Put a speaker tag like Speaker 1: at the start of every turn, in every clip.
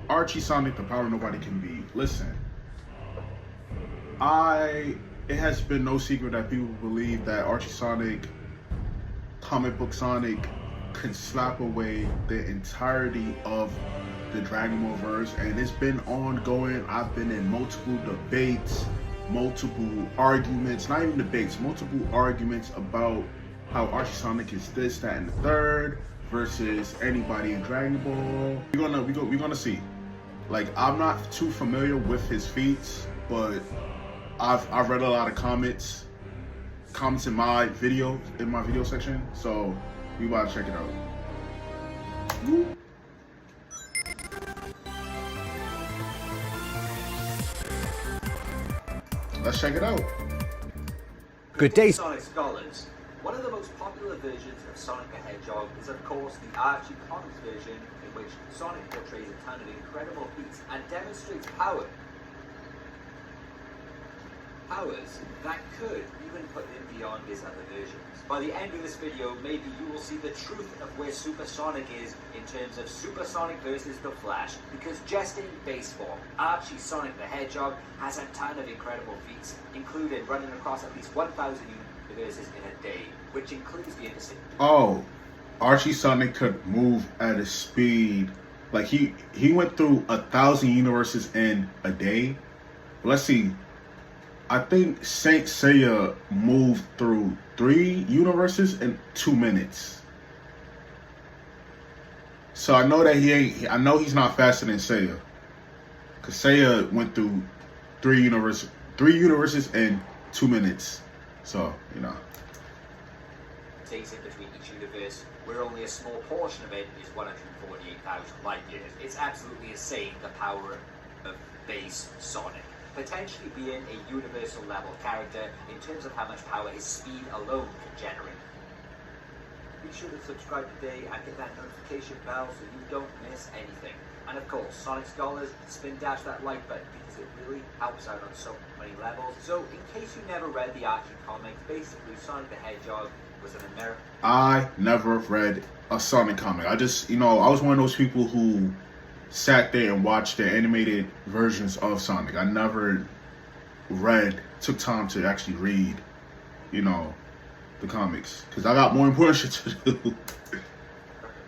Speaker 1: Archie Sonic, the power nobody can beat. Listen, it has been no secret that people believe that Archie Sonic, comic book Sonic, could slap away the entirety of the Dragon Ball verse, and it's been ongoing. I've been in multiple debates, multiple arguments, not even debates, multiple arguments about how Archie Sonic is this, that, and the third versus anybody in Dragon Ball. We're gonna see. Like, I'm not too familiar with his feats, but I've read a lot of comments in my video section, so we about to check it out. Woo. Let's check it out.
Speaker 2: Good day,
Speaker 3: Sonic scholars. One of the most popular versions of Sonic the Hedgehog is of course the Archie comics version, in which Sonic portrays a ton of incredible feats and demonstrates powers that could even put him beyond his other versions. By the end of this video, maybe you will see the truth of where Super Sonic is in terms of Super Sonic versus the Flash, because just in base form, Archie Sonic the Hedgehog has a ton of incredible feats, including running across at least 1,000 universes in a day, which includes the interstate.
Speaker 1: Oh, Archie Sonic could move at a speed, like he went through 1,000 universes in a day. Let's see. I think Saint Seiya moved through 3 universes in 2 minutes. So I know that I know he's not faster than Seiya, cause Seiya went through 3 universes in 2 minutes. So, you know.
Speaker 3: Takes in between each universe, where only a small portion of it is 148,000 light years. It's absolutely insane, the power of base Sonic. Potentially being a universal level character in terms of how much power his speed alone can generate. Be sure to subscribe today and hit that notification bell so you don't miss anything. And of course, Sonic Scholars, spin dash that like button because it really helps out on so many levels. So in case you never read the Archie comics, basically Sonic the Hedgehog was an American.
Speaker 1: I never read a Sonic comic. I just, I was one of those people who sat there and watched the animated versions of Sonic. I never took time to actually read, the comics, because I got more important shit to do.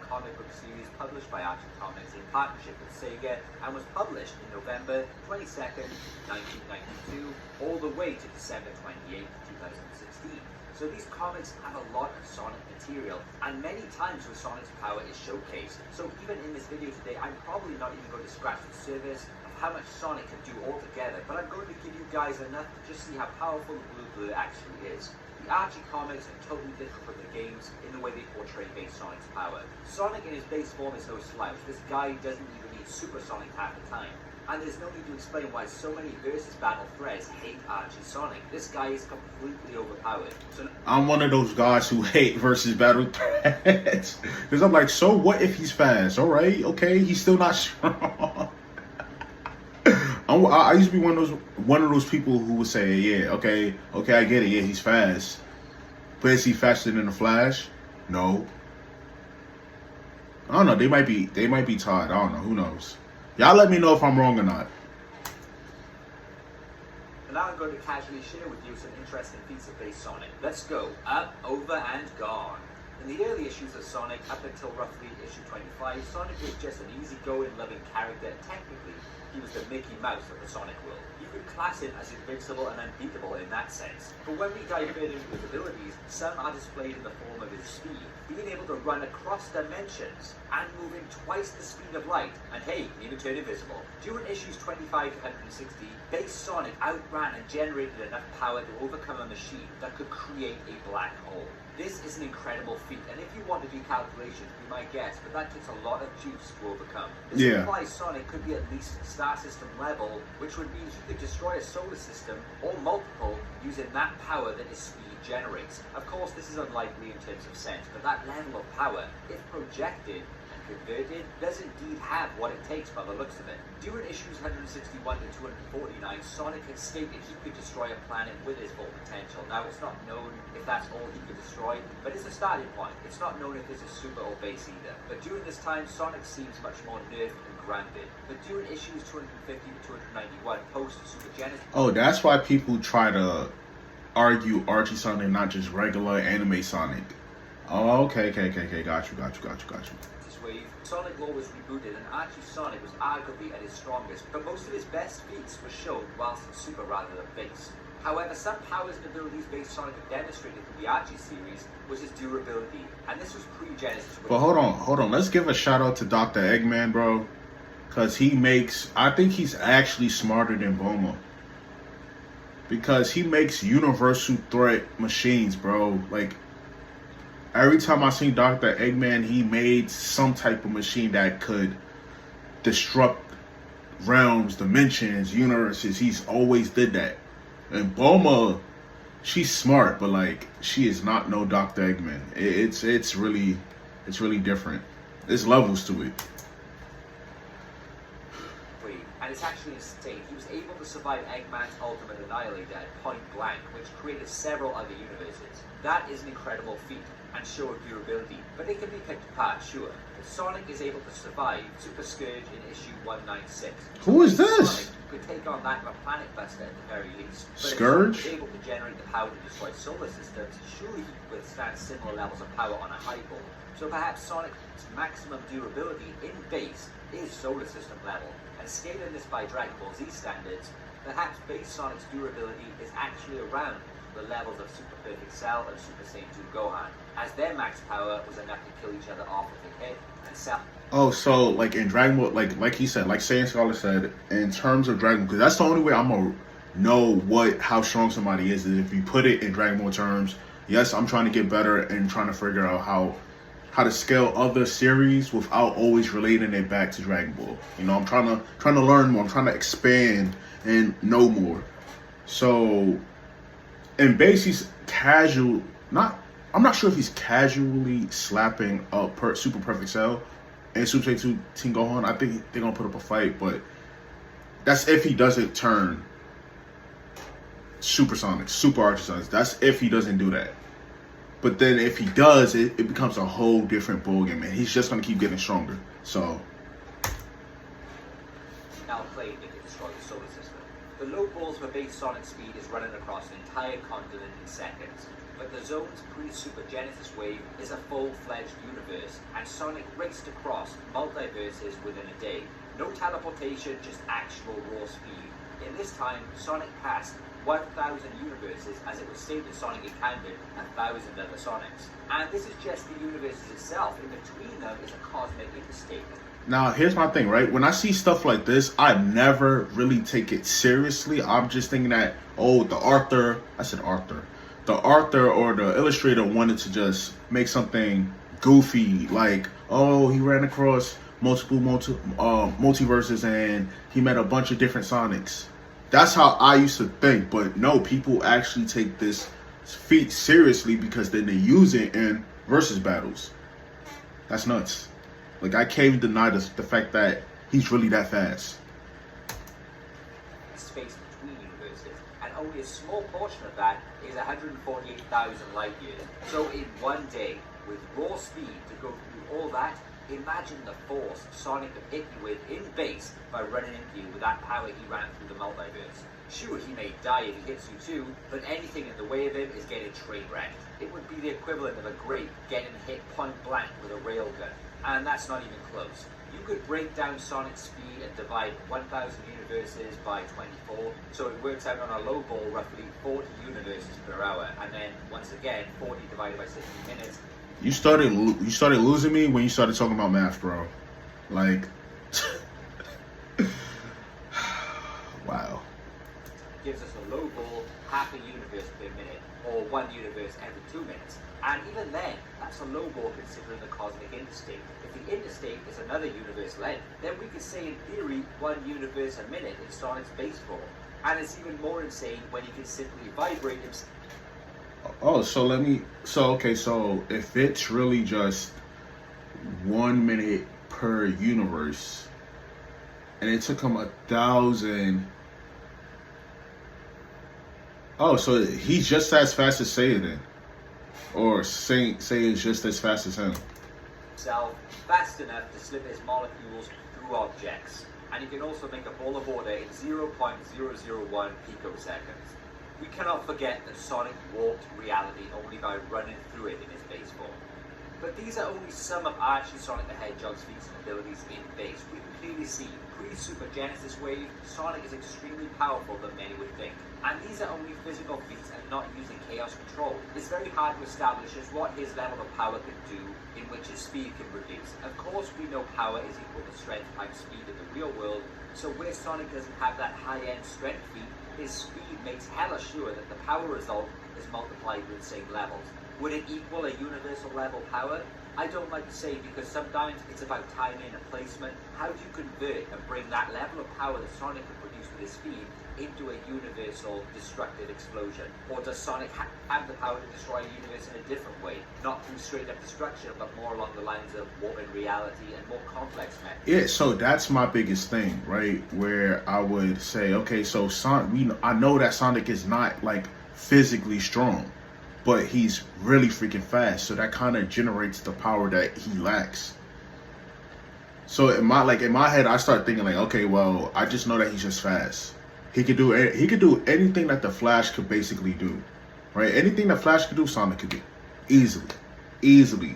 Speaker 3: Comic book series published by Archie Comics in partnership with Sega and was published in November 22nd, 1992, all the way to December 28th, 2016. So these comics have a lot of Sonic material, and many times where Sonic's power is showcased. So even in this video today, I'm probably not even going to scratch the surface of how much Sonic can do altogether, but I'm going to give you guys enough to just see how powerful the blue blur actually is. The Archie comics are totally different from the games in the way they portray base Sonic's power. Sonic in his base form is no slouch. This guy doesn't even need Super Sonic half the time. And there's no need to explain why so many versus battle threads hate Archie Sonic. This guy is completely overpowered. So
Speaker 1: I'm one of those guys who hate versus battle threads. Because I'm like, so what if he's fast? Alright, okay, he's still not strong. I used to be one of those people who would say, yeah, okay, I get it, yeah, he's fast. But is he faster than the Flash? No. I don't know, they might be tied. I don't know, who knows. Y'all let me know if I'm wrong or not.
Speaker 3: And now I'm going to casually share with you some interesting feats of base Sonic. Let's go. Up, over, and gone. In the early issues of Sonic, up until roughly issue 25, Sonic was just an easygoing, loving character. Technically, he was the Mickey Mouse of the Sonic world. You could class him as invincible and unbeatable in that sense. But when we dive further into his abilities, some are displayed in the form of his speed, being able to run across dimensions and moving twice the speed of light, and hey, even turn invisible. During issues 25 to 160, base Sonic outran and generated enough power to overcome a machine that could create a black hole. This is an incredible feat, and if you want to do calculations, be my guest, but that takes a lot of juice to overcome. This implies Sonic could be at least star system level, which would mean he could destroy a solar system, or multiple, using that power that his speed generates. Of course, this is unlikely in terms of sense, but that level of power, if projected and converted does indeed have what it takes by the looks of it. During issues 161 to 249, Sonic had stated he could destroy a planet with his full potential. Now, it's not known if that's all he could destroy, but it's a starting point. It's not known if this is super or base either. But during this time, Sonic seems much more nerfed and grounded. But during issues 250 to 291, post-Super Genesis...
Speaker 1: Oh, that's why people try to argue Archie Sonic, not just regular anime Sonic. Oh, okay. Got you.
Speaker 3: Wave, Sonic Law was rebooted and Archie Sonic was arguably at his strongest, but most of his best feats were shown whilst in Super rather than base. However, some powers and abilities based Sonic had demonstrated through the Archie series was his durability, and this was pre-Genesis.
Speaker 1: But hold on. Let's give a shout out to Dr. Eggman, bro. Because I think he's actually smarter than Bulma. Because he makes universal threat machines, bro. Like, every time I seen Dr. Eggman, he made some type of machine that could disrupt realms, dimensions, universes. He's always did that. And Bulma, she's smart, but like, she is not no Dr. Eggman. It's really different. There's levels to it.
Speaker 3: And it's actually insane. He was able to survive Eggman's ultimate annihilator at point blank, which created several other universes. That is an incredible feat and show of durability, but it can be picked apart, sure. But Sonic is able to survive Super Scourge in issue 196.
Speaker 1: Who is this?
Speaker 3: Sonic could take on that of a Planet Buster at the very least. But
Speaker 1: Scourge?
Speaker 3: if Sonic was able to generate the power to destroy solar systems, surely he could withstand similar levels of power on a high ball. So perhaps Sonic's maximum durability in base is solar system level, and scaling this by Dragon Ball Z standards, perhaps base Sonic's durability is actually around the levels of Super Perfect Cell and Super Saiyan 2 Gohan, as their max power was enough to kill each other off with the head and Cell.
Speaker 1: Oh, so like in Dragon Ball, like he said, like Saiyan Scholar said, in terms of Dragon Ball, because that's the only way I'm gonna know how strong somebody is if you put it in Dragon Ball terms. Yes, I'm trying to get better and trying to figure out how to scale other series without always relating it back to Dragon Ball. You know, I'm trying to learn more. I'm trying to expand and know more. So, in base, he's casual. I'm not sure if he's casually slapping up Super Perfect Cell and Super Saiyan 2 Team Gohan. I think they're gonna put up a fight, but that's if he doesn't turn Super Sonic, Super Archie Sonic. That's if he doesn't do that. But then if he does, it becomes a whole different ballgame, and he's just going to keep getting stronger. So.
Speaker 3: Now played it to destroy the solar system. The low balls for base Sonic speed is running across an entire continent in seconds. But the zone's pre-Super Genesis wave is a full-fledged universe, and Sonic raced across multiverses within a day. No teleportation, just actual raw speed. In this time, Sonic passed 1,000 universes, as it was stated Sonic encountered 1,000 other Sonics. And this is just the universes itself. In between them is a cosmic interstate.
Speaker 1: Now, here's my thing, right? When I see stuff like this, I never really take it seriously. I'm just thinking that, oh, the author or the illustrator wanted to just make something goofy, like, oh, he ran across multiple multiverses and he met a bunch of different Sonics. That's how I used to think, but no, people actually take this feat seriously because then they use it in versus battles. That's nuts. Like, I can't even deny the fact that he's really that fast.
Speaker 3: Space between universes, and only a small portion of that is 148,000 light years. So in one day, with raw speed to go through all that, imagine the force Sonic could hit you with in base by running into you with that power he ran through the multiverse. Sure, he may die if he hits you too, but anything in the way of him is getting train wrecked. It would be the equivalent of a grape getting hit point blank with a railgun, and that's not even close. You could break down Sonic's speed and divide 1,000 universes by 24, so it works out on a low ball roughly 40 universes per hour, and then once again 40 divided by 60 minutes.
Speaker 1: You started losing me when you started talking about math, bro. Like, wow.
Speaker 3: Gives us a low ball, half a universe per minute, or one universe every 2 minutes. And even then, that's a low ball considering the cosmic interstate. If the interstate is another universe length, then we could say in theory 1 universe a minute in Sonic's base form. And it's even more insane when you can simply vibrate him.
Speaker 1: Oh, so if it's really just 1 minute per universe, and it took him 1,000. Oh, so he's just as fast as Saiyan then, or Saiyan's just as fast as him.
Speaker 3: Himself fast enough to slip his molecules through objects, and he can also make a ball of water in 0.001 picoseconds. We cannot forget that Sonic warped reality only by running through it in his base form. But these are only some of Archie Sonic the Hedgehog's feats and abilities in base. We can clearly see, pre-Super Genesis Wave, Sonic is extremely powerful than many would think. And these are only physical feats and not using Chaos Control. It's very hard to establish just what his level of power can do in which his speed can reduce. Of course, we know power is equal to strength times speed in the real world, so where Sonic doesn't have that high-end strength feat, his speed makes hella sure that the power result is multiplied with the same levels. Would it equal a universal level power? I don't like to say, because sometimes it's about timing and placement. How do you convert and bring that level of power that Sonic can produce with his speed into a universal destructive explosion? Or does Sonic have the power to destroy a universe in a different way? Not through straight up destruction, but more along the lines of warping reality and more complex methods.
Speaker 1: Yeah, so that's my biggest thing, right? Where I would say, okay, so I know that Sonic is not like physically strong, but he's really freaking fast, so that kind of generates the power that he lacks. So in my head, I start thinking like, okay, well, I just know that he's just fast. He could do anything that the Flash could basically do, right? Anything that Flash could do, Sonic could do, easily.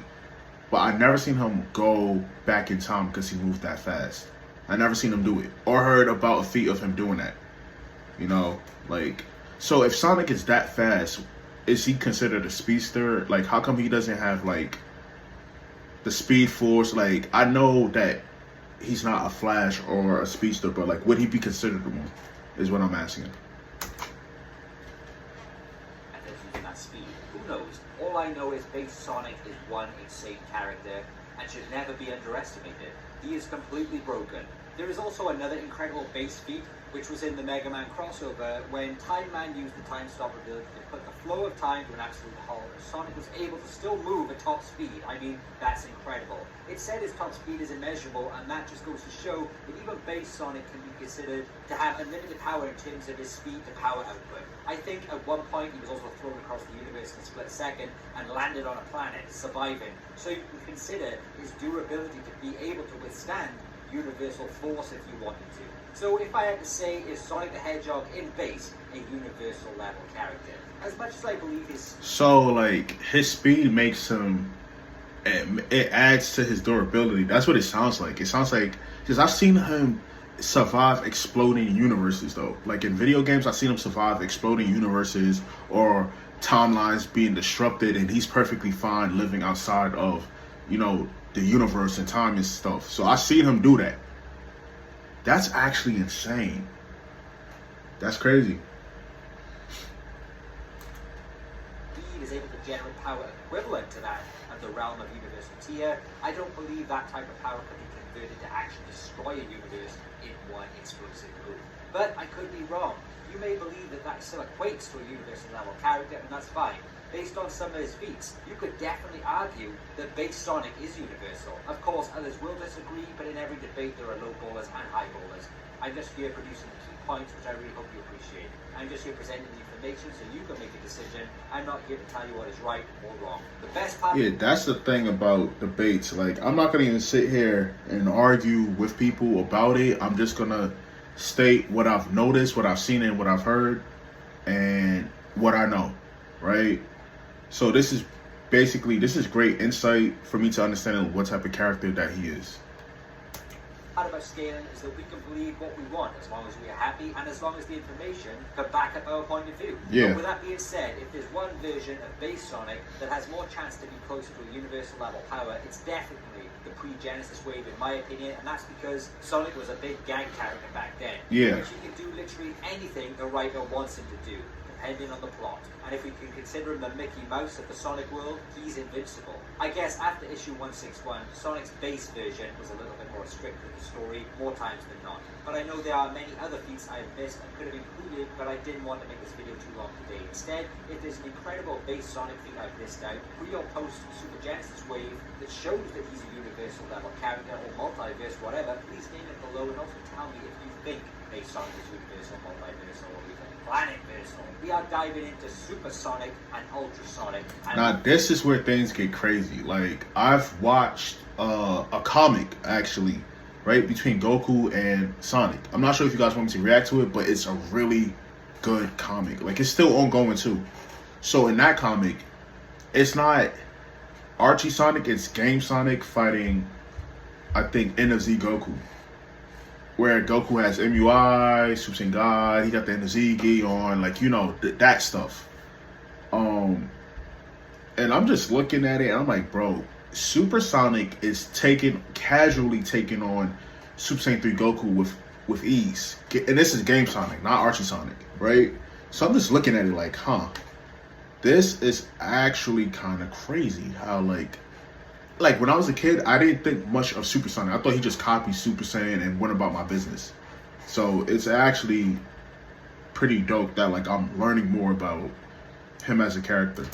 Speaker 1: But I never seen him go back in time because he moved that fast. I never seen him do it or heard about a feat of him doing that. You know, like, so if Sonic is that fast, is he considered a speedster? Like, how come he doesn't have like the speed force? Like, I know that he's not a Flash or a speedster, but like, would he be considered one? Is what I'm asking.
Speaker 3: And if using that speed, who knows? All I know is base Sonic is one insane character and should never be underestimated. He is completely broken. There is also another incredible base feat, which was in the Mega Man crossover, when Time Man used the Time Stop ability to put the flow of time to an absolute halt. Sonic was able to still move at top speed. I mean, that's incredible. It said his top speed is immeasurable, and that just goes to show that even base Sonic can be considered to have unlimited power in terms of his speed to power output. I think at one point he was also thrown across the universe in a split second and landed on a planet, surviving. So you can consider his durability to be able to withstand universal force if you wanted to. So if I had to say, is Sonic the Hedgehog in base a universal level character? As much as I believe his...
Speaker 1: So like, his speed makes him, it adds to his durability. That's what it sounds like. It sounds like, because I've seen him survive exploding universes though. Like in video games, I've seen him survive exploding universes or timelines being disrupted, and he's perfectly fine living outside of, you know, the universe and time and stuff. So I've seen him do that. That's actually insane. That's crazy.
Speaker 3: Speed is able to generate power equivalent to that of the realm of universal tier. I don't believe that type of power could be converted to actually destroy a universe in one explosive move. But I could be wrong. You may believe that that still equates to a universal level character, and that's fine. Based on some of his feats, you could definitely argue that base Sonic is universal. Of course, others will disagree, but in every debate there are low ballers and high ballers. I'm just here producing the key points, which I really hope you appreciate. I'm just here presenting the information so you can make a decision. I'm not here to tell you what is right or wrong. The best part...
Speaker 1: Yeah, that's the thing about debates. Like, I'm not going to even sit here and argue with people about it. I'm just going to state what I've noticed, what I've seen, and what I've heard, and what I know, right? So this is great insight for me to understand what type of character that he is.
Speaker 3: Part about scaling is that we can believe what we want as long as we are happy and as long as the information can back up our point of view.
Speaker 1: Yeah.
Speaker 3: But with that being said, if there's one version of base Sonic that has more chance to be closer to a universal level power, it's definitely the pre-Genesis wave in my opinion, and that's because Sonic was a big gang character back then.
Speaker 1: Yeah.
Speaker 3: Which he can do literally anything the writer wants him to do. depending on the plot. And if we can consider him the Mickey Mouse of the Sonic world, he's invincible. I guess after issue 161, Sonic's base version was a little bit more strict with the story, more times than not. But I know there are many other feats I have missed and could have included, but I didn't want to make this video too long today. Instead, if there's an incredible base Sonic feat I've missed out, pre or post Super Genesis Wave that shows that he's a universal level character or multiverse, whatever, please name it below and also tell me if you think base Sonic is universal, multiversal, or even planetversal. We are diving into Supersonic and Ultrasonic. And
Speaker 1: now this is where things get crazy. Like, I've watched a comic actually, right, between Goku and Sonic. I'm not sure if you guys want me to react to it, but it's a really good comic. Like, it's still ongoing too. So in that comic, it's not Archie Sonic, it's Game Sonic fighting, I think, N of Z Goku. Where Goku has MUI, Super Saiyan God, he got the N of Z gi on, like, you know, that stuff. And I'm just looking at it, and I'm like, bro, Supersonic is casually taking on Super Saiyan 3 Goku with ease. And this is Game Sonic, not Archie Sonic, right? So I'm just looking at it like, huh, this is actually kind of crazy how, like when I was a kid, I didn't think much of Super Sonic. I thought he just copied Super Saiyan and went about my business. So it's actually pretty dope that, like, I'm learning more about him as a character.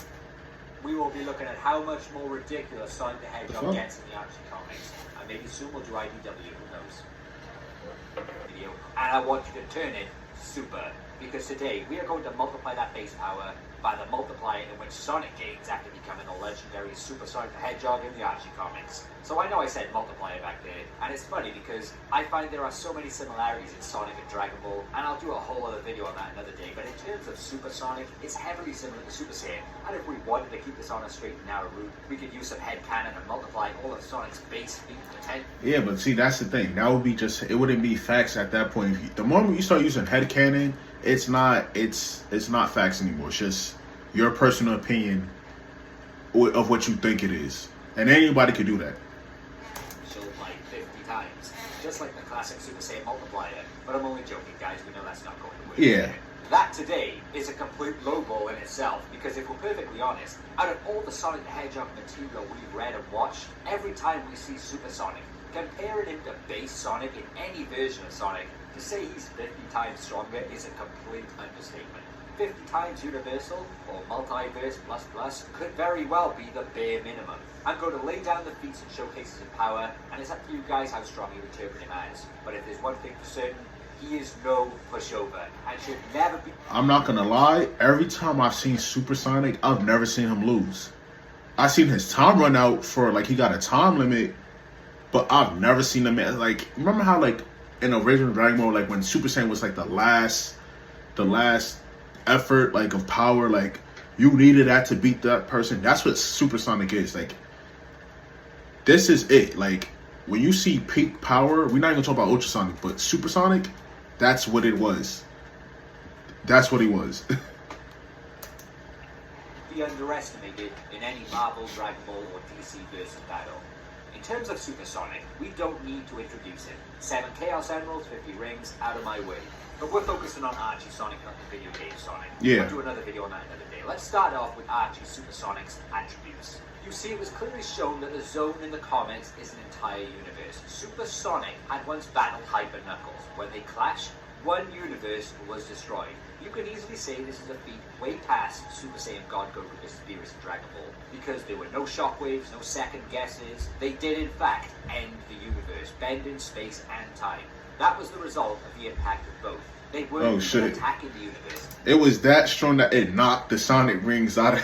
Speaker 3: we will be looking at how much more ridiculous Sonic the Hedgehog gets in the Archie comics. And maybe soon we'll do IDW, who knows. Video. And I want you to turn it super, because today we are going to multiply that base power by the multiplier in which Sonic gains after becoming a legendary Super Sonic the Hedgehog in the Archie comics. So I know I said multiplier back there, and it's funny because I find there are so many similarities in Sonic and Dragon Ball, and I'll do a whole other video on that another day, but in terms of Super Sonic, it's heavily similar to Super Saiyan, and if we wanted to keep this on a straight and narrow route, we could use some headcanon and multiply all of Sonic's base feet to 10.
Speaker 1: Yeah, but see, that's the thing. That would be just, it wouldn't be facts at that point. The moment you start using headcanon, it's not facts anymore. It's just your personal opinion of what you think it is. And anybody could do that.
Speaker 3: Showed like 50 times. Just like the classic Super Saiyan multiplier. But I'm only joking, guys. We know that's not going to work.
Speaker 1: Yeah.
Speaker 3: That today is a complete lowball in itself, because if we're perfectly honest, out of all the Sonic the Hedgehog material we've read and watched, every time we see Super Sonic, comparing him to base Sonic in any version of Sonic, to say he's 50 times stronger is a complete understatement. 50 times universal, or multiverse plus plus, could very well be the bare minimum. I'm going to lay down the feats and showcases of power, and it's up to you guys how strong you interpret him as. But if there's one thing for certain, he is no pushover, and should never be...
Speaker 1: I'm not gonna lie, every time I've seen Super Sonic, I've never seen him lose. I've seen his time run out for, like, he got a time limit, but I've never seen him, like, remember how, like, in original Dragon Ball, like, when Super Saiyan was, like, the last effort, like, of power, like, you needed that to beat that person. That's what Super Sonic is. Like, this is it. Like, when you see peak power, we're not even talking about Ultrasonic, but Supersonic, that's what it was. That's what he was.
Speaker 3: Be underestimated in any Marvel, Dragon Ball, or DC versus battle. In terms of Supersonic, we don't need to introduce him. 7 Chaos Emeralds, 50 rings, out of my way. But we're focusing on Archie Sonic, not the video game Sonic.
Speaker 1: Yeah.
Speaker 3: We'll do another video on that another day. Let's start off with Archie Supersonic's attributes. You see, it was clearly shown that the zone in the comics is an entire universe. Supersonic had once battled Hyper Knuckles. When they clashed, one universe was destroyed. You can easily say this is a feat way past Super Saiyan God Goku vs. Beerus in Dragon Ball, because there were no shockwaves, no second guesses. They did in fact end the universe, bend in space and time. That was the result of the impact of both. They weren't even attacking the universe.
Speaker 1: It was that strong that it knocked the Sonic rings out of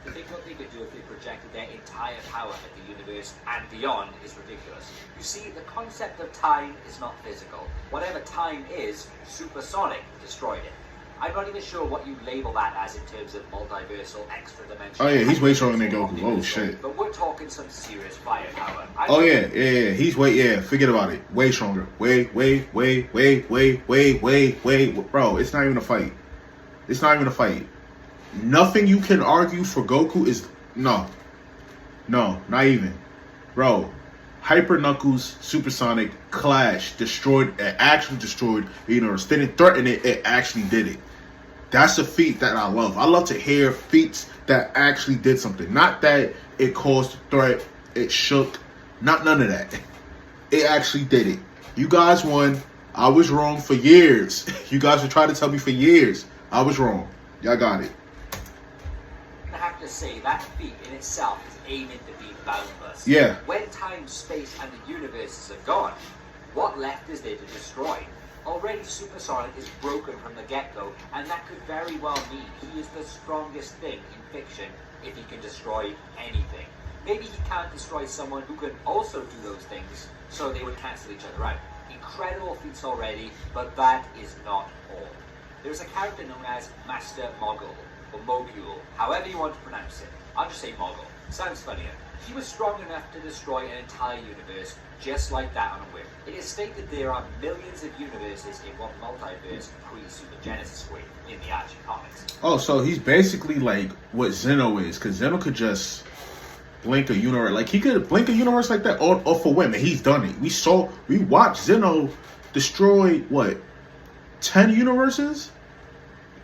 Speaker 3: Think what they could do if they projected their entire power at the universe and beyond is ridiculous. You see, the concept of time is not physical. Whatever time is, Supersonic destroyed it. I'm not even sure what you label that as in terms of multiversal, extra dimensional.
Speaker 1: Oh yeah, he's way stronger than Goku. Oh shit.
Speaker 3: But we're talking some serious firepower.
Speaker 1: Oh yeah, he's forget about it. Way stronger. Way. Bro, it's not even a fight. It's not even a fight. Nothing you can argue for Goku is, no, not even. Bro, Hyper Knuckles, Supersonic, clash, destroyed, it actually destroyed the universe. Didn't threaten it, it actually did it. That's a feat that I love. I love to hear feats that actually did something. Not that it caused a threat, it shook, not none of that. It actually did it. You guys won. I was wrong for years. You guys were trying to tell me for years. I was wrong. Y'all got it.
Speaker 3: I have to say, that feat in itself is aiming to be boundless.
Speaker 1: Yeah.
Speaker 3: When time, space, and the universes are gone, what left is there to destroy? Already Supersonic is broken from the get-go, and that could very well mean he is the strongest thing in fiction if he can destroy anything. Maybe he can't destroy someone who can also do those things, so they would cancel each other out. Incredible feats already, but that is not all. There's a character known as Master Mogul, or Mogul, however you want to pronounce it. I'll just say Mogul. Sounds funnier. He was strong enough to destroy an entire universe, just like that on a whim. It is stated there are millions of universes in one multiverse pre-Super Genesis wave in the Archie comics.
Speaker 1: Oh, so he's basically like what Zeno is, because Zeno could just blink a universe. Like, he could blink a universe like that, or for women. He's done it. We watched Zeno destroy, what, 10 universes?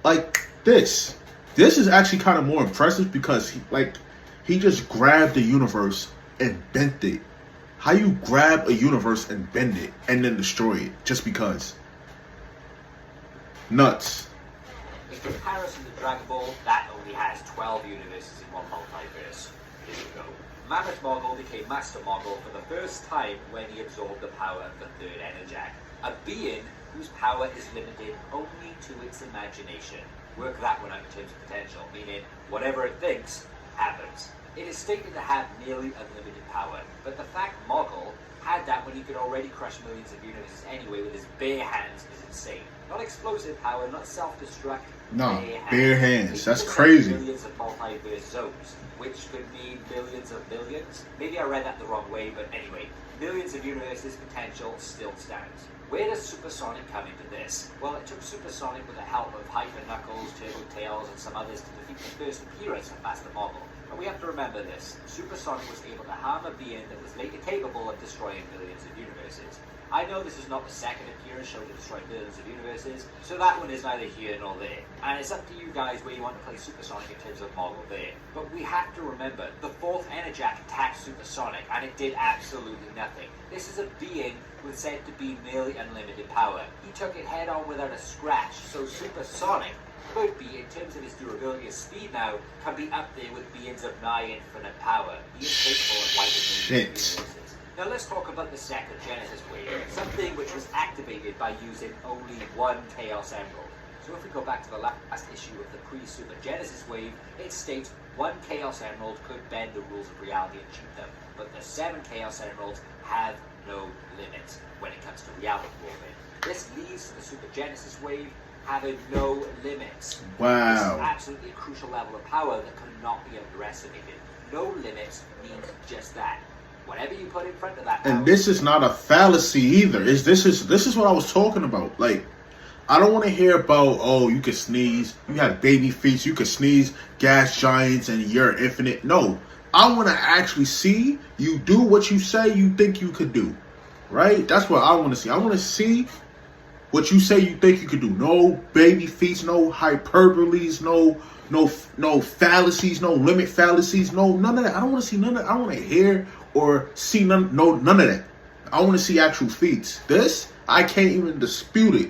Speaker 1: Like, this is actually kind of more impressive because he just grabbed the universe and bent it. How you grab a universe and bend it and then destroy it just because? Nuts.
Speaker 3: In comparison to Dragon Ball, that only has 12 universes in one multiverse. Here we go. Mammoth Mogul became Master Mogul for the first time when he absorbed the power of the third Enerjack, a being whose power is limited only to its imagination. Work that one out in terms of potential, meaning whatever it thinks happens. It is stated to have nearly unlimited power, but the fact Mogul had that when he could already crush millions of universes anyway with his bare hands is insane. Not explosive power, not self-destruct.
Speaker 1: No, bare hands. That's crazy.
Speaker 3: Millions of multiverse zones, which could mean millions of millions. Maybe I read that the wrong way, but anyway, millions of universes potential still stands. Where does Supersonic come into this? Well, it took Supersonic with the help of Hyper Knuckles, Turbo Tails, and some others to defeat the first appearance of Master Mogul. But we have to remember this. Supersonic was able to harm a being that was later capable of destroying millions of universes. I know this is not the second appearance shown to destroy millions of universes, so that one is neither here nor there. And it's up to you guys where you want to play Supersonic in terms of Mogul there. But we have to remember, the fourth Enerjack attacked Supersonic, and it did absolutely nothing. This is a being with said to be nearly unlimited power. He took it head on without a scratch, so Supersonic could be, in terms of his durability and speed now, can be up there with beings of nigh infinite power. He is capable of wiping millions of universes. Now let's talk about the second Genesis wave, something which was activated by using only one Chaos Emerald. So if we go back to the last issue of the pre-Super Genesis wave, it states one Chaos Emerald could bend the rules of reality and cheat them, but the 7 Chaos Emeralds have no limits when it comes to reality warping. This leads to the Super Genesis wave having no limits.
Speaker 1: Wow.
Speaker 3: This is absolutely a crucial level of power that cannot be underestimated. No limits means just that. Whatever you put in front of that power,
Speaker 1: and this is not a fallacy either. This is what I was talking about. Like, I don't want to hear about, oh, you can sneeze, you have baby feet, you can sneeze, gas giants, and you're infinite. No, I want to actually see you do what you say you think you could do. Right? That's what I want to see. I want to see what you say you think you could do. No baby feet, no hyperboles, no fallacies, no limit fallacies, none of that. I don't want to see none of that. I don't want to hear or see none of that. I want to see actual feats. This, I can't even dispute it.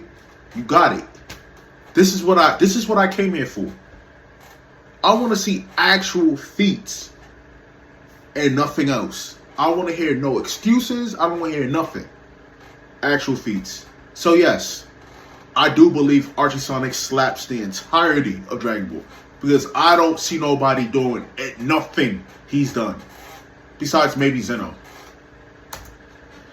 Speaker 1: You got it. This is what I came here for. I want to see actual feats and nothing else. I want to hear no excuses. I don't want to hear nothing. Actual feats. So yes, I do believe Archie Sonic slaps the entirety of Dragon Ball, because I don't see nobody doing nothing he's done. Besides maybe Zeno.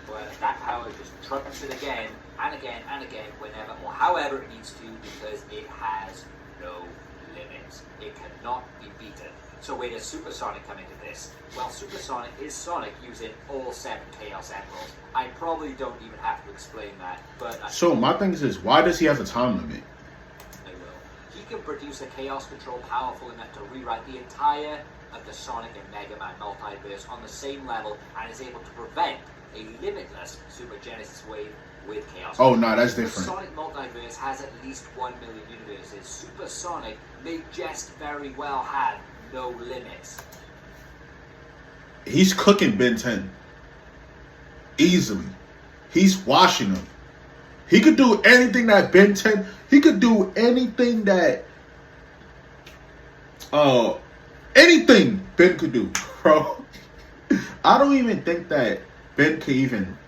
Speaker 3: Well, that power just trumps it again and again and again whenever or however it needs to, because it has no limits. It cannot be beaten. So where does Supersonic come into this? Well, Supersonic is Sonic using all 7 Chaos Emeralds. I probably don't even have to explain that, but...
Speaker 1: So my thing is, why does he have a time limit?
Speaker 3: I will. He can produce a Chaos Control powerful enough to rewrite the entire of the Sonic and Mega Man multiverse on the same level, and is able to prevent a limitless Super Genesis wave with Chaos.
Speaker 1: Oh, no, that's
Speaker 3: The
Speaker 1: different.
Speaker 3: Sonic multiverse has at least 1 million universes. Supersonic may just very well have no limits.
Speaker 1: He's cooking Ben 10. Easily. He's washing him. He could do anything that Ben 10... He could do anything that... anything Ben could do, bro. I don't even think that Ben could even...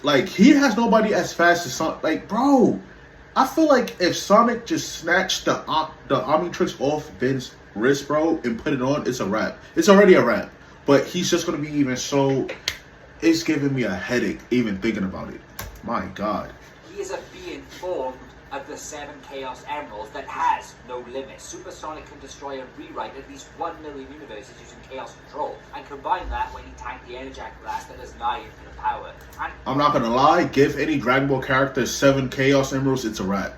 Speaker 1: Like, he has nobody as fast as Sonic. Like, bro, I feel like if Sonic just snatched the Omnitrix off Ben's wrist, bro, and put it on, it's a wrap. It's already a wrap. But he's just going to be even so... It's giving me a headache even thinking about it. My God.
Speaker 3: He is a being formed of the 7 Chaos Emeralds that has no limit. Supersonic can destroy and rewrite at least 1 million universes using Chaos Control, and combine that when he tanked the Energic Blast that has nigh infinite power. And
Speaker 1: I'm not gonna lie, give any Dragon Ball character 7 Chaos Emeralds, it's a wrap.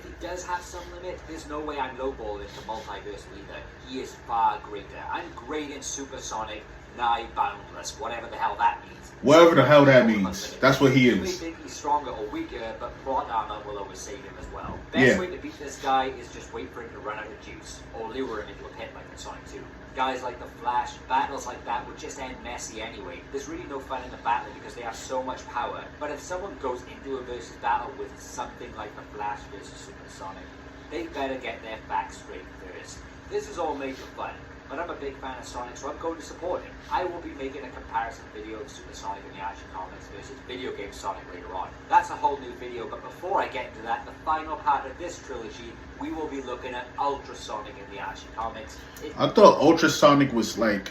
Speaker 3: if he does have some limit, there's no way I'm lowballing the multiverse leader. He is far greater. I'm great in Supersonic, nigh boundless, whatever the hell that means.
Speaker 1: Whatever the hell that means. That's what he
Speaker 3: You may
Speaker 1: is.
Speaker 3: think he's stronger or weaker, but plot armor will always save him as well. Best
Speaker 1: Yeah.
Speaker 3: way to beat this guy is just wait for him to run out of juice, or lure him into a pit like in Sonic 2. Guys like the Flash, battles like that would just end messy anyway. There's really no fun in the battle because they have so much power. But if someone goes into a versus battle with something like the Flash versus Supersonic, they better get their facts straight first. This is all made for fun, but I'm a big fan of Sonic, so I'm going to support him. I will be making a comparison video of Supersonic in the Archie comics versus video game Sonic later on. That's a whole new video, but before I get into that, the final part of this trilogy, we will be looking at Ultrasonic in the Archie comics.
Speaker 1: I thought Ultrasonic was like,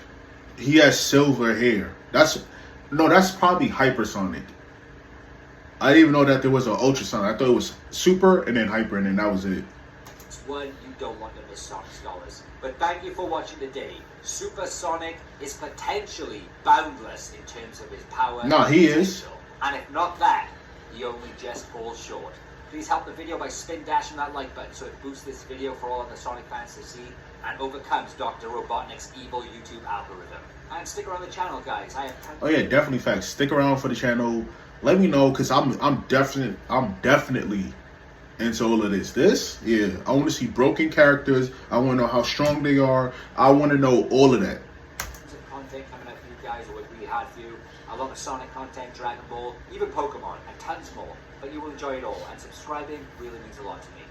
Speaker 1: he has silver hair. That's probably Hypersonic. I didn't even know that there was an Ultrasonic. I thought it was Super and then Hyper and then that was it.
Speaker 3: It's one you don't want to miss, Sonic scholars. But thank you for watching today. Supersonic is potentially boundless in terms of his power.
Speaker 1: Nah, he is.
Speaker 3: And if not that, he only just falls short. Please help the video by spin dashing that like button so it boosts this video for all of the Sonic fans to see and overcomes Dr. Robotnik's evil YouTube algorithm. And stick around the channel, guys. I have
Speaker 1: Oh yeah, definitely facts. Stick around for the channel. Let me know, cause I'm definitely into all of this. Yeah, I want to see broken characters. I want to know how strong they are. I want to know all of that.
Speaker 3: Tons of content coming out for you guys, or we had for you. A lot of Sonic content, Dragon Ball, even Pokemon, and tons more. But you will enjoy it all, and subscribing really means a lot to me.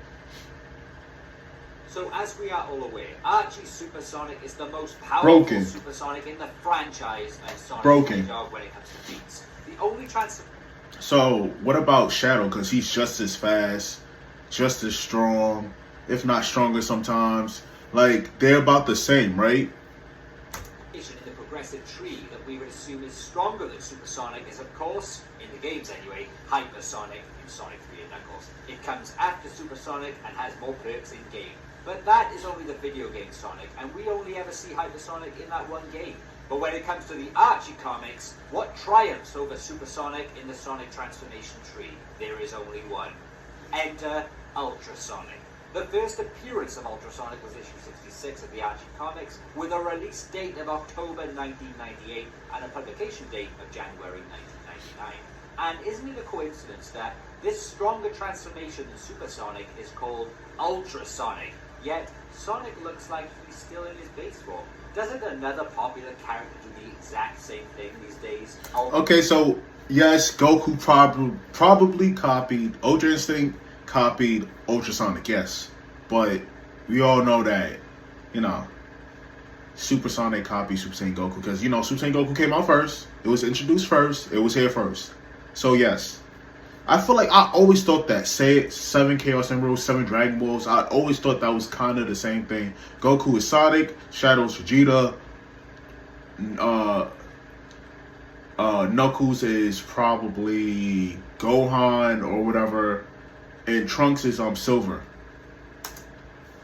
Speaker 3: So as we are all aware, Archie Supersonic is the most powerful
Speaker 1: Broken.
Speaker 3: Supersonic in the franchise of Sonic
Speaker 1: Broken.
Speaker 3: the Hedgehog when it comes to Feats. The only
Speaker 1: So what about Shadow? Cause he's just as fast, just as strong, if not stronger sometimes. Like, they're about the same, right?
Speaker 3: in the progressive tree that we would assume is stronger than Supersonic is, of course, in the games anyway, Hypersonic in Sonic 3 and Knuckles. It comes after Supersonic and has more perks in-game. But that is only the video game Sonic, and we only ever see Hypersonic in that one game. But when it comes to the Archie comics, what triumphs over Supersonic in the Sonic Transformation tree? There is only one. Enter Ultrasonic. The first appearance of Ultrasonic was issue 66 of the Archie comics, with a release date of October 1998 and a publication date of January 1999. And isn't it a coincidence that this stronger transformation than Supersonic is called Ultrasonic, yet Sonic looks like he's still in his base form? Doesn't another popular character do the exact same thing these days?
Speaker 1: Okay, so yes, Goku probably copied Ultra Instinct, copied Ultrasonic, yes. But we all know that, you know, Supersonic copied Super Saiyan Goku because, you know, Super Saiyan Goku came out first. It was introduced first. It was here first. So yes. I feel like I always thought that, say 7 Chaos Emeralds, 7 Dragon Balls, I always thought that was kind of the same thing. Goku is Sonic, Shadow's Vegeta, Knuckles is probably Gohan or whatever, and Trunks is Silver.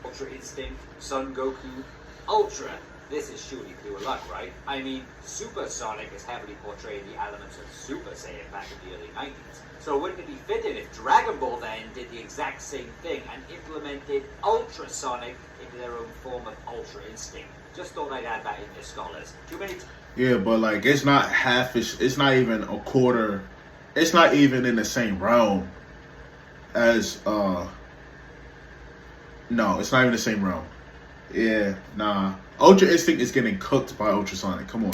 Speaker 3: Ultra Instinct, Son Goku, Ultra. This is surely pure luck, right? I mean, Supersonic is heavily portraying the elements of Super Saiyan back in the early 90s. So wouldn't it be fitting if Dragon Ball then did the exact same thing and implemented Ultrasonic into their own form of Ultra Instinct? Just thought I'd add that in there, scholars. Too many
Speaker 1: Yeah, but like it's not half. It's not even a quarter it's not even in the same realm as no, it's not even the same realm. Yeah, nah. Ultra Instinct is getting cooked by Ultrasonic. Come on.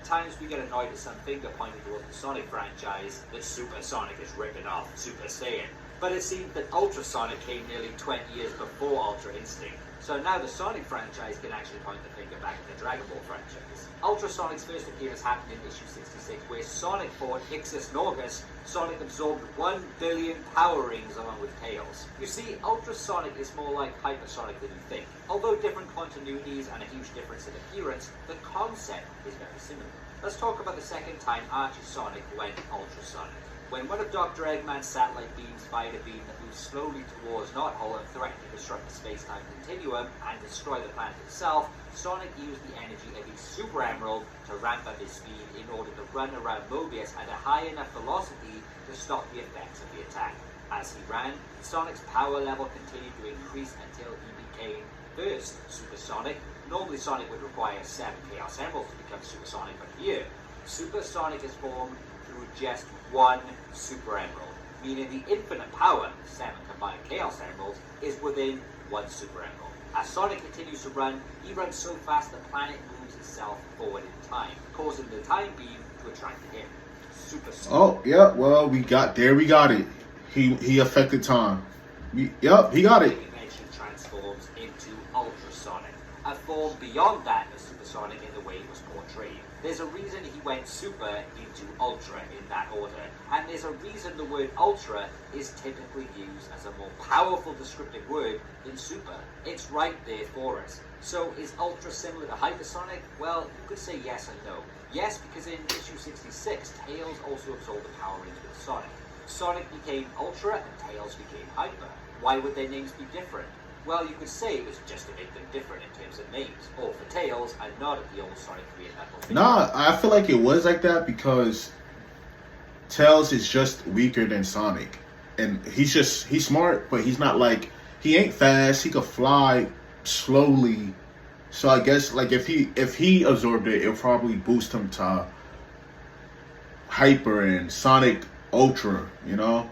Speaker 3: Times we get annoyed at some finger pointing towards the Sonic franchise that Supersonic is ripping off Super Saiyan. But it seems that Ultrasonic came nearly 20 years before Ultra Instinct. So now the Sonic franchise can actually point the finger back at the Dragon Ball franchise. Ultrasonic's first appearance happened in issue 66, where Sonic fought Ixis Norgus. Sonic absorbed 1 billion power rings along with Tails. You see, Ultrasonic is more like Hypersonic than you think. Although different continuities and a huge difference in appearance, the concept is very similar. Let's talk about the second time Archie Sonic went Ultrasonic. When one of Dr. Eggman's satellite beams fired a beam that moved slowly towards Knothole and threatened to disrupt the space-time continuum and destroy the planet itself, Sonic used the energy of his Super Emerald to ramp up his speed in order to run around Mobius at a high enough velocity to stop the effects of the attack. As he ran, Sonic's power level continued to increase until he became first Supersonic. Normally Sonic would require 7 Chaos Emeralds to become Supersonic, but here, Supersonic is formed through just 1 Super Emerald, meaning the infinite power, 7 combined Chaos Emeralds, is within 1 Super Emerald. As Sonic continues to run, he runs so fast the planet moves itself forward in time, causing the time beam to attract him. Supersonic.
Speaker 1: Oh, yeah, well, we got it. He affected time. Yep, he got it.
Speaker 3: Eventually transforms into Ultrasonic, a form beyond that of Supersonic in the way it was portrayed. There's a reason he went Super into Ultra in that order, and there's a reason the word Ultra is typically used as a more powerful descriptive word than Super. It's right there for us. So is Ultra similar to Hypersonic? Well, you could say yes and no. Yes, because in issue 66, Tails also absorbed the power rings with Sonic. Sonic became Ultra and Tails became Hyper. Why would their names be different? Well, you could say it was just to make them different in terms of names, or for Tails, and not at the old Sonic 3 and Knuckles.
Speaker 1: Nah, I feel like it was like that because Tails is just weaker than Sonic. And he's smart, but he's not like, he ain't fast, he could fly slowly. So I guess like if he absorbed it, it'll probably boost him to Hyper and Sonic Ultra, you know?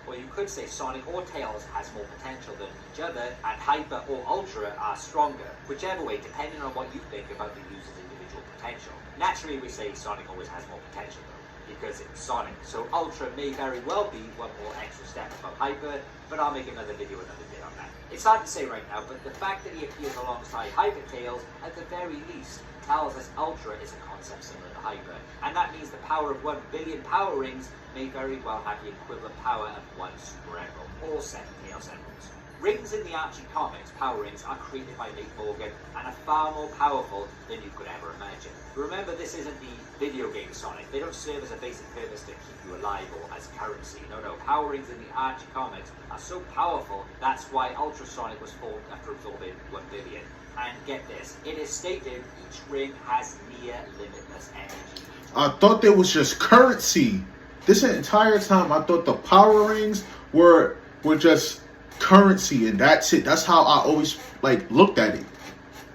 Speaker 3: Well, you could say Sonic or Tails has more potential than each other, and Hyper or Ultra are stronger. Whichever way, depending on what you think about the user's individual potential. Naturally, we say Sonic always has more potential, though, because it's Sonic. So Ultra may very well be one more extra step above Hyper, but I'll make another video another day on that. It's hard to say right now, but the fact that he appears alongside Hyper Tails, at the very least, tells us Ultra is a concept similar to Hyper, and that means the power of 1 billion power rings may very well have the equivalent power of 1 Super Emerald, or 7 Chaos Emeralds. Rings in the Archie comics, power rings, are created by Nate Morgan and are far more powerful than you could ever imagine. Remember, this isn't the video game Sonic. They don't serve as a basic purpose to keep you alive or as currency. No, power rings in the Archie comics are so powerful, that's why Ultrasonic was formed after absorbing 1 billion. And get this, it is stated each ring has near limitless energy.
Speaker 1: I thought they was just currency. This entire time I thought the power rings were just currency and that's it. That's how I always like looked at it.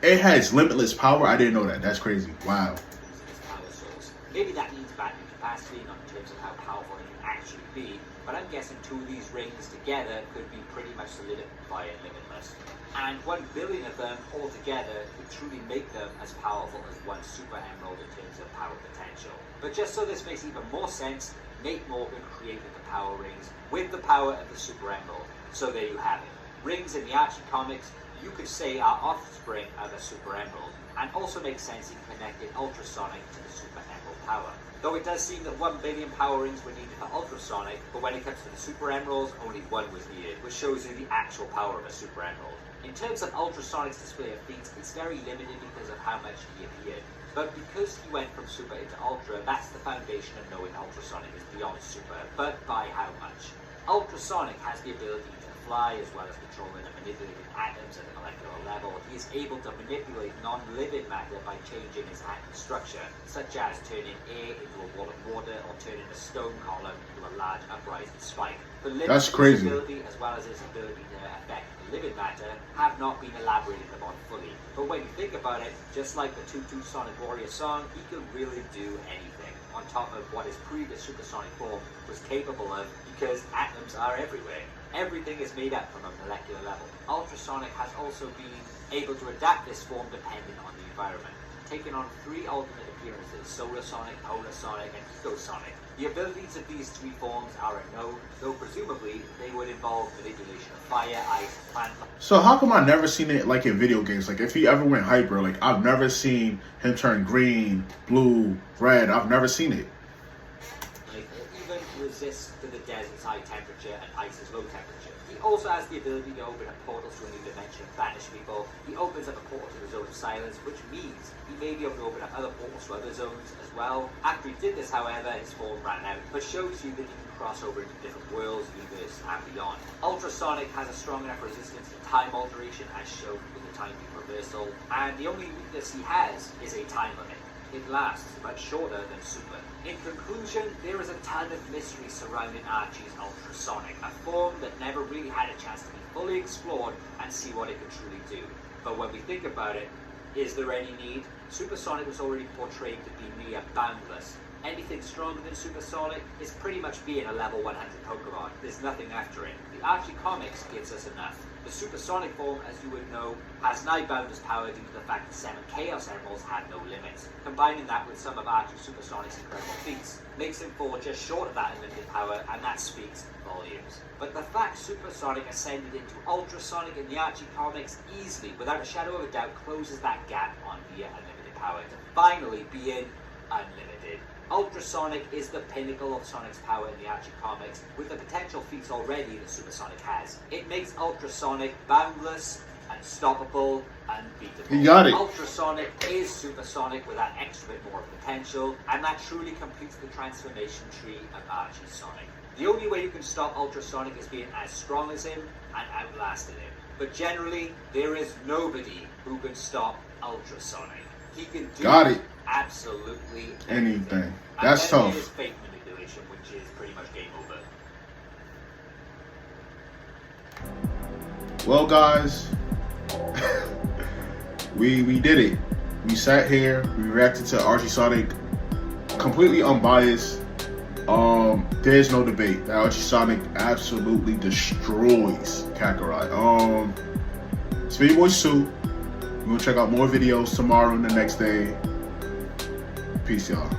Speaker 1: It has limitless power. I didn't know that. That's crazy. Wow.
Speaker 3: Power source. Maybe that means battery capacity, not in terms of how powerful it can actually be, but I'm guessing 2 of these rings together could be pretty much solidified and limitless. And 1 billion of them altogether could truly make them as powerful as 1 Super Emerald in terms of power potential. But just so this makes even more sense, Nate Morgan created the power rings with the power of the Super Emerald. So there you have it. Rings in the Archie comics, you could say, are offspring of a Super Emerald, and also makes sense in connecting Ultrasonic to the Super Emerald power. Though it does seem that 1 billion power rings were needed for Ultrasonic, but when it comes to the Super Emeralds, only 1 was needed, which shows you the actual power of a Super Emerald. In terms of Ultrasonic's display of feats, it's very limited because of how much he appeared. But because he went from Super into Ultra, that's the foundation of knowing Ultrasonic is beyond Super, but by how much? Ultrasonic has the ability to fly as well as controlling and manipulating atoms at a molecular level. He is able to manipulate non-living matter by changing its atom structure, such as turning air into a wall of water or turning a stone column into a large uprising spike.
Speaker 1: That's crazy.
Speaker 3: His ability, as well as his ability to affect living matter, have not been elaborated upon fully. But when you think about it, just like the 2-2 Sonic Warrior song, he could really do anything. on top of what his previous supersonic form was capable of, because atoms are everywhere. Everything is made up from a molecular level. Ultrasonic has also been able to adapt this form depending on the environment, taking on 3 alternate appearances: solar sonic, polar sonic, and ecosonic. The abilities of these 3 forms are unknown, though presumably they would involve manipulation of fire, ice, plant.
Speaker 1: So how come I never seen it like in video games? Like if he ever went hyper, like I've never seen him turn green, blue, red. I've never seen it.
Speaker 3: Even resist to the desert's high temperature and ice's low temperature. He also has the ability to open up portals to a new dimension and banish people. He opens up a portal to the zone of silence, which means he may be able to open up other portals to other zones as well. After he did this, however, his form ran out, but shows you that he can cross over into different worlds, universe, and beyond. Ultrasonic has a strong enough resistance to time alteration, as shown with the time beam reversal, and the only weakness he has is a time limit. It lasts much shorter than Super. In conclusion, there is a ton of mystery surrounding Archie's Ultrasonic, a form that never really had a chance to be fully explored and see what it could truly do. But when we think about it, is there any need? Supersonic was already portrayed to be near boundless. Anything stronger than Supersonic is pretty much being a level 100 Pokemon. There's nothing after it. The Archie comics gives us enough. The Supersonic form, as you would know, has nigh boundless power due to the fact that 7 Chaos Emeralds have no limits. Combining that with some of Archie Supersonic's incredible feats makes him fall just short of that unlimited power, and that speaks volumes. But the fact Supersonic ascended into Ultrasonic in the Archie comics easily, without a shadow of a doubt, closes that gap on near unlimited power to finally be in unlimited. Ultrasonic is the pinnacle of Sonic's power in the Archie comics, with the potential feats already that Supersonic has. It makes Ultrasonic boundless, unstoppable, unbeatable.
Speaker 1: You got it.
Speaker 3: Ultrasonic is Supersonic with that extra bit more potential, and that truly completes the transformation tree of Archie Sonic. The only way you can stop Ultrasonic is being as strong as him and outlasting him. But generally, there is nobody who can stop Ultrasonic. He can do absolutely
Speaker 1: anything. That's tough.
Speaker 3: There's fake manipulation, which is pretty much game over.
Speaker 1: Well, guys, we did it. We sat here. We reacted to Archie Sonic, completely unbiased. There's no debate that Archie Sonic absolutely destroys Kakarot. It's Video Boy Sue. We'll check out more videos tomorrow and the next day. Peace, y'all.